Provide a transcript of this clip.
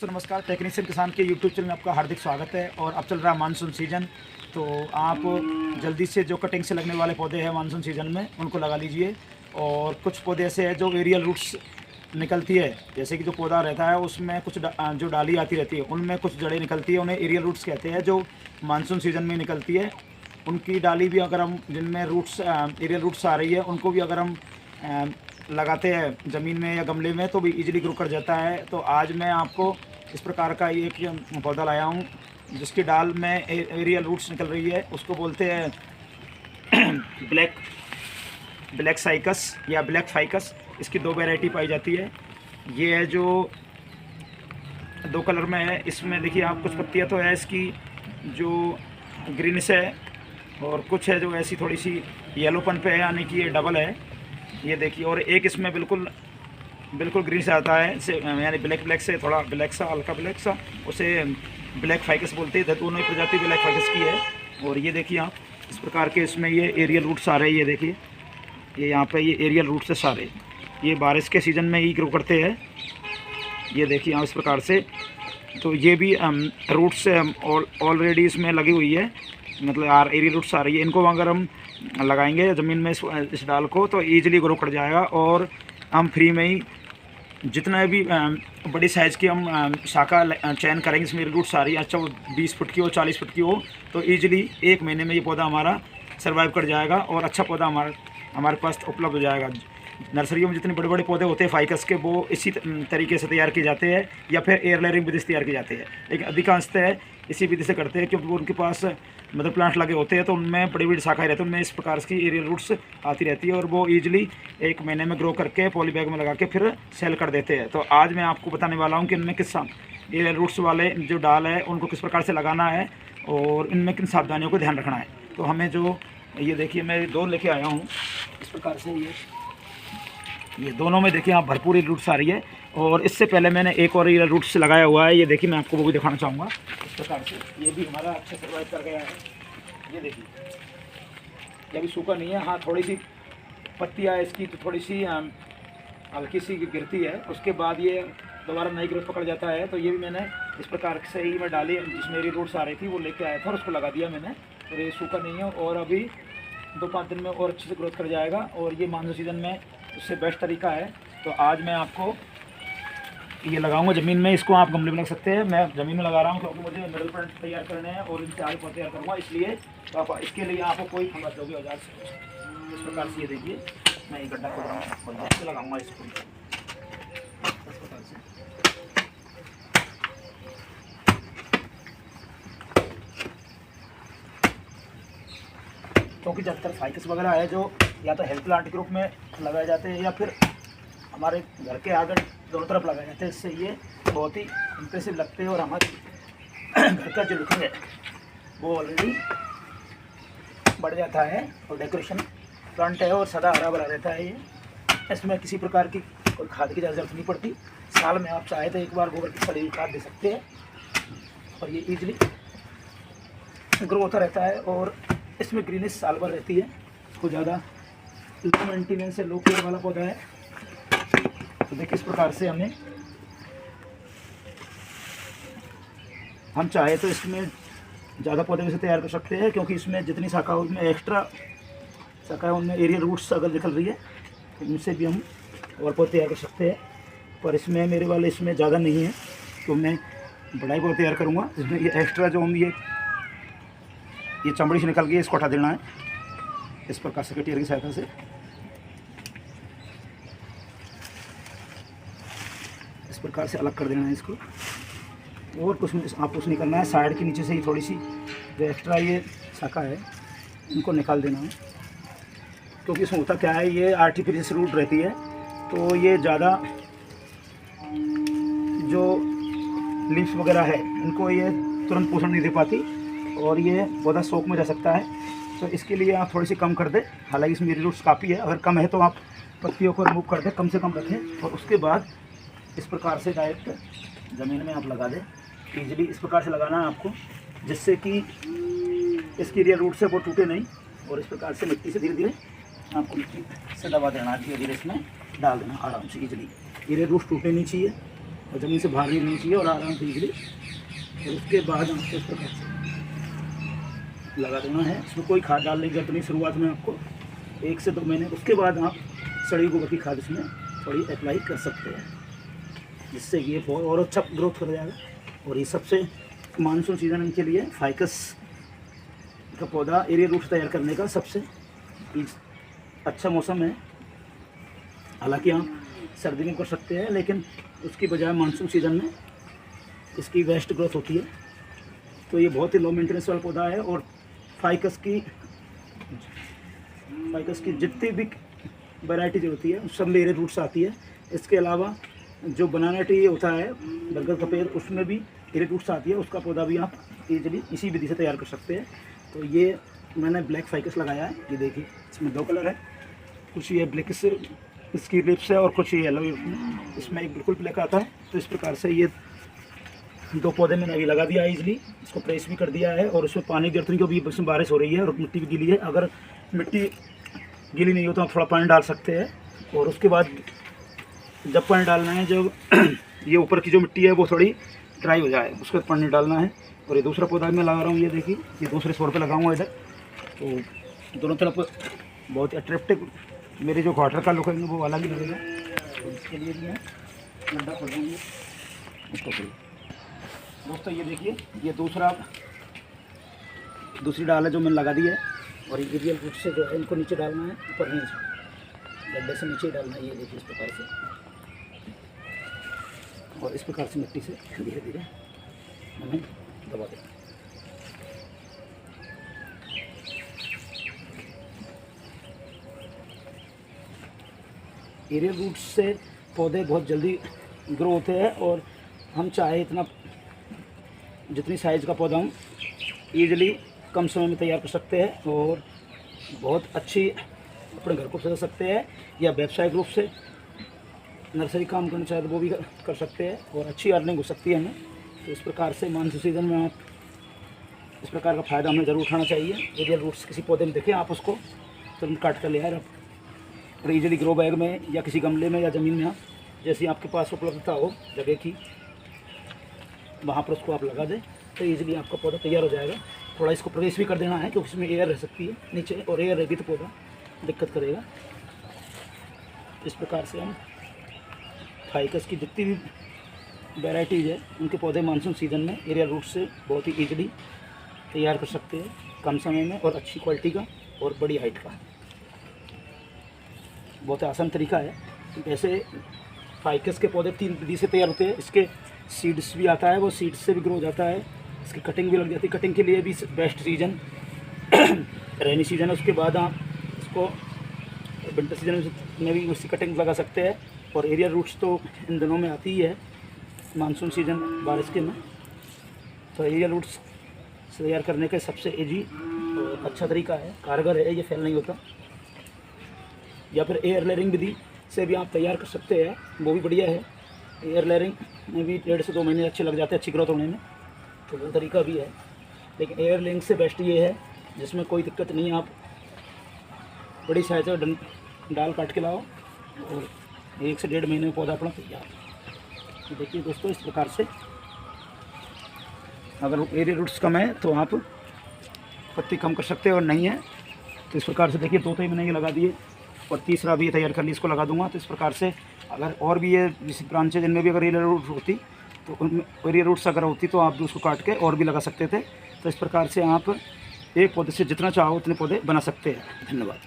तो नमस्कार, टेक्नीशियन किसान के यूट्यूब चैनल में आपका हार्दिक स्वागत है। और अब चल रहा है मानसून सीजन, तो आप जल्दी से जो कटिंग से लगने वाले पौधे हैं मानसून सीजन में उनको लगा लीजिए। और कुछ पौधे ऐसे हैं जो एरियल रूट्स निकलती है, जैसे कि जो पौधा रहता है उसमें कुछ जो डाली आती रहती है उनमें कुछ जड़ें निकलती है, उन्हें एरियल रूट्स कहते हैं, जो मानसून सीजन में निकलती है। उनकी डाली भी अगर हम जिनमें रूट्स एरियल रूट्स आ रही है उनको भी अगर हम लगाते हैं ज़मीन में या गमले में तो भी इजीली ग्रो कर जाता है। तो आज मैं आपको इस प्रकार का एक पौधा लाया हूँ जिसकी डाल में एरियल रूट्स निकल रही है, उसको बोलते हैं ब्लैक साइकस या ब्लैक फाइकस। इसकी दो वैरायटी पाई जाती है। ये है जो दो कलर में है। इसमें देखिए आप, कुछ पत्तियाँ तो है इसकी जो ग्रीनिश है और कुछ है जो ऐसी थोड़ी सी येलोपन पे है, यानी कि ये डबल है, ये देखिए। और एक इसमें बिल्कुल ग्रीन से आता है, यानी ब्लैक से थोड़ा ब्लैक सा, हल्का ब्लैक सा, उसे ब्लैक फाइकस बोलते हैं। दोनों ही प्रजाति ब्लैक फाइकस की है। और ये देखिए आप, इस प्रकार के इसमें ये एरियल रूट्स आ रहे हैं। ये देखिए, ये यहाँ पे ये एरियल रूट्स है सारे, ये बारिश के सीज़न में ही ग्रो करते हैं। ये देखिए आप, इस प्रकार से। तो ये भी रूट्स ऑलरेडी इसमें लगी हुई है, मतलब एरियल रूट्स आ रही है। इनको अगर हम लगाएंगे ज़मीन में इस डाल को तो ईजिली ग्रो कर जाएगा। और हम फ्री में ही जितना भी बड़ी साइज़ की हम शाखा चयन करेंगे, इसमें रूट्स आ रही है, अच्छा वो 20 फुट की हो, 40 फुट की हो, तो ईजिली 1 महीने में ये पौधा हमारा सर्वाइव कर जाएगा और अच्छा पौधा हमारे पास उपलब्ध हो जाएगा। नर्सरियों में जितने बड़े बड़े पौधे होते हैं फाइकस के, वो इसी तरीके से तैयार किए जाते हैं या फिर एयर लेयरिंग विधि से तैयार किए जाते हैं। लेकिन अधिकांशतः इसी विधि से करते हैं, क्योंकि वो उनके पास मदर प्लांट लगे होते हैं तो उनमें बड़ी बड़ी शाखाएं रहती हैं, उनमें इस प्रकार की एरियल रूट्स आती रहती है और वो ईजिली 1 महीने में ग्रो करके पॉली बैग में लगा के फिर सेल कर देते हैं। तो आज मैं आपको बताने वाला हूँ कि इनमें किस एरियल रूट्स वाले जो डाल है उनको किस प्रकार से लगाना है और इनमें किन सावधानियों को ध्यान रखना है। तो हमें जो ये देखिए, मैं 2 लेके आया हूँ इस प्रकार से। ये दोनों में देखिए आप भरपूर रूट्स आ रही है। और इससे पहले मैंने एक और ये रूट्स लगाया हुआ है, ये देखिए, मैं आपको वो भी दिखाना चाहूँगा इस प्रकार से। ये भी हमारा अच्छा सर्वाइव कर गया है। ये देखिए, ये भी सूखा नहीं है। हाँ, थोड़ी सी पत्तियाँ इसकी तो थोड़ी सी हल्की सी गिरती है, उसके बाद ये दोबारा नई ग्रोथ पकड़ जाता है। तो ये भी मैंने इस प्रकार से ही मैं डाली, जिसमें मेरी रूट्स आ रही थी वो लेके आया था और उसको लगा दिया मैंने। और ये सूखा नहीं है और अभी 2-5 दिन में और अच्छे से ग्रोथ कर जाएगा और ये मानसून सीजन में उससे बेस्ट तरीका है। तो आज मैं आपको ये लगाऊंगा ज़मीन में। इसको आप गमले में लग सकते हैं, मैं ज़मीन में लगा रहा हूँ क्योंकि मुझे मिडल प्लांट तैयार करने हैं और इनसे आगे पौधे तैयार करूँगा, इसलिए। तो आप इसके लिए आपको कोई खंगत होगी औजार से इस प्रकार से। ये देखिए, मैं ये गड्ढा खोद रहा हूँ, से लगाऊँगा इसको इस प्रकार से। क्योंकि ज़्यादातर फाइकस वगैरह है जो या तो हेल्थ प्लांट के रूप में लगाए जाते हैं या फिर हमारे घर के आगे दोनों तरफ लगाए जाते हैं। इससे ये बहुत ही इंप्रेसिव लगते हैं और हमारे घर का जो लुकिंग है वो ऑलरेडी बढ़ जाता है। और डेकोरेशन प्लांट है और सदा हरा भरा रहता है। ये इसमें किसी प्रकार की कोई खाद की ज़रूरत नहीं पड़ती। साल में आप चाहे तो एक बार गोबर की सड़ी हुई खाद दे सकते हैं और ये ईजिली ग्रो होता रहता है। और इसमें ग्रीनिश साल भर रहती है। इसको ज़्यादा लो मेंटेनेंस से लो केयर वाला पौधा है। तो देखिए, इस प्रकार से हम चाहे तो इसमें ज़्यादा पौधे से तैयार कर सकते हैं, क्योंकि इसमें जितनी शाखा उसमें एक्स्ट्रा शाखा है उनमें एरियल रूट्स अगर निकल रही है तो उनसे भी हम और पौधे तैयार कर सकते हैं। पर इसमें मेरे वाले इसमें ज़्यादा नहीं है तो मैं बड़ा ही पौधा तैयार करूँगा। इसमें ये एक्स्ट्रा जो हम ये चमड़ी से निकल के इसको हटा देना है इस प्रकार से कटियर की सहायता से। इस प्रकार से अलग कर देना है इसको और कुछ नहीं करना है। साइड के नीचे से ही थोड़ी सी जो एक्स्ट्रा ये शाखा है इनको निकाल देना है, क्योंकि इसमें होता क्या है, ये आर्टिफिशियल रूट रहती है तो ये ज़्यादा जो लीव्स वगैरह है इनको ये तुरंत पोषण नहीं दे पाती और ये पौधा शौक में जा सकता है। तो इसके लिए आप थोड़ी सी कम कर दें। हालांकि इसमें रूट्स काफ़ी है, अगर कम है तो आप पत्तियों को रिमूव कर दें, कम से कम रखें और उसके बाद इस प्रकार से डायरेक्ट ज़मीन में आप लगा दें। ईजिली इस प्रकार से लगाना है आपको, जिससे कि इसकी एरियल रूट से वो टूटे नहीं। और इस प्रकार से मिट्टी से धीरे धीरे आपको मिट्टी से दबा देना, धीरे धीरे इसमें डाल देना आराम से ईजिली। एरियल रूट टूटने नहीं चाहिए और ज़मीन से बाहर नहीं रहनी चाहिए और आराम से इजली। और उसके बाद आपको इस प्रकार से लगा देना है। इसमें कोई खाद डालने की जरूरत नहीं शुरुआत में, आपको 1 से 2 महीने। उसके बाद आप सड़ी गोबर की खाद इसमें थोड़ी अप्लाई कर सकते हैं, जिससे ये और अच्छा ग्रोथ हो जाएगा। और ये सबसे मानसून सीजन के लिए फाइकस का पौधा एरियल रूट तैयार करने का सबसे अच्छा मौसम है। हालांकि आप सर्दी में कर सकते हैं, लेकिन उसकी बजाय मानसून सीजन में इसकी बेस्ट ग्रोथ होती है। तो ये बहुत ही लो मेंटेनेंस वाला पौधा है। और फाइकस की जितनी भी वैरायटी जो होती है उस सब में एरियल रूट्स आती है। इसके अलावा जो बनाना ट्री होता है, बरगद का पेड़, उसमें भी एरियल रूट्स आती है। उसका पौधा भी आप इजीली इसी विधि से तैयार कर सकते हैं। तो ये मैंने ब्लैक फाइकस लगाया है। ये देखिए, इसमें 2 कलर है, कुछ ये ब्लैक से इसकी लिप्स है और कुछ ये येलो, इसमें एक बिल्कुल ब्लैक आता है। तो इस प्रकार से ये 2 पौधे मैंने अभी लगा दिया है इजीली। इसको प्रेस भी कर दिया है और उसमें पानी की जरूरत नहीं, क्योंकि इसमें बारिश हो रही है और मिट्टी भी गीली है। अगर मिट्टी गीली नहीं हो तो आप थोड़ा पानी डाल सकते हैं। और उसके बाद जब पानी डालना है, जब ये ऊपर की जो मिट्टी है वो थोड़ी ड्राई हो जाए, उसके बाद पानी डालना है। और ये दूसरा पौधा मैं लगा रहा हूँ, ये देखिए, ये दूसरे छोर पे लगाऊंगा इधर। तो दोनों तरफ बहुत ही अट्रैक्टिव मेरे जो क्वार्टर का लुक है वो अलग ही लगेगा। तो इसके लिए भी मैं गड्ढा खोलूँगी इसको। दोस्तों ये देखिए, ये दूसरी डाल है जो मैंने लगा दी है। और ये एरियल रूट से जो है इनको नीचे डालना है, ऊपर नहीं, गड्ढे से नीचे डालना है। ये देखिए इस प्रकार से, और इस प्रकार से मिट्टी से धीरे धीरे हमें दबा दें। एरियल रूट से पौधे बहुत जल्दी ग्रो होते हैं। और हम चाहे इतना जितनी साइज़ का पौधा हम ईजिली कम समय में तैयार कर सकते हैं और बहुत अच्छी अपने घर को सजा सकते हैं। या व्यावसायिक रूप से नर्सरी काम करना चाहे तो वो भी कर सकते हैं और अच्छी अर्निंग हो सकती है हमें। तो इस प्रकार से मानसून सीजन में आप इस प्रकार का फ़ायदा हमें ज़रूर उठाना चाहिए। एरियल रूट्स किसी पौधे में देखें, आप उसको तुरंत काट कर ले आए और ईजिली ग्रो बैग में या किसी गमले में या ज़मीन में आप जैसी आपके पास उपलब्धता हो जगह की, वहाँ पर उसको आप लगा दें तो ईजिली आपका पौधा तैयार हो जाएगा। थोड़ा इसको प्रेस भी कर देना है, क्योंकि इसमें एयर रह सकती है नीचे, और एयर रहेगी तो पौधा दिक्कत करेगा। इस प्रकार से हम फाइकस की जितनी भी वैराइटीज़ है उनके पौधे मानसून सीजन में एरियल रूट से बहुत ही ईजिली तैयार कर सकते हैं, कम समय में और अच्छी क्वालिटी का और बड़ी हाइट का। बहुत आसान तरीका है। ऐसे फाइकस के पौधे 3 विधि से तैयार होते हैं। इसके सीड्स भी आता है, वो सीड्स से भी ग्रो हो जाता है। इसकी कटिंग भी लग जाती है। कटिंग के लिए भी बेस्ट सीजन रेनी सीजन है। उसके बाद आप इसको विंटर सीजन में भी उसकी कटिंग लगा सकते हैं। और एरियल रूट्स तो इन दिनों में आती ही है, मानसून सीजन बारिश के में। तो एरियल रूट्स तैयार करने का सबसे ईजी और अच्छा तरीका है, कारगर है, ये फेल नहीं होता। या फिर एयर लेयरिंग विधि से भी आप तैयार कर सकते हैं, वो भी बढ़िया है। एयर लेयरिंग में भी 1.5 से 2 महीने अच्छे लग जाते हैं अच्छी ग्रोथ होने में, तो वो तरीका भी है। लेकिन एयर लेयरिंग से बेस्ट ये है जिसमें कोई दिक्कत नहीं है। आप बड़ी साइज का डाल काट के लाओ और 1 से 1.5 महीने में पौधा अपना तैयार। तो देखिए दोस्तों, इस प्रकार से अगर एरियल रूट्स कम है तो आप पत्ती कम कर सकते हैं, और नहीं है तो इस प्रकार से देखिए 2 मैंने ये लगा दिए और तीसरा भी ये तैयार कर ली, इसको लगा दूंगा। तो इस प्रकार से अगर और भी ये जिस ब्रांचेज जिनमें भी अगर एरियल रूट होती तो उनमें एरियल रूट्स अगर होती तो आप भी उसको काट के और भी लगा सकते थे। तो इस प्रकार से आप एक पौधे से जितना चाहो उतने पौधे बना सकते हैं। धन्यवाद।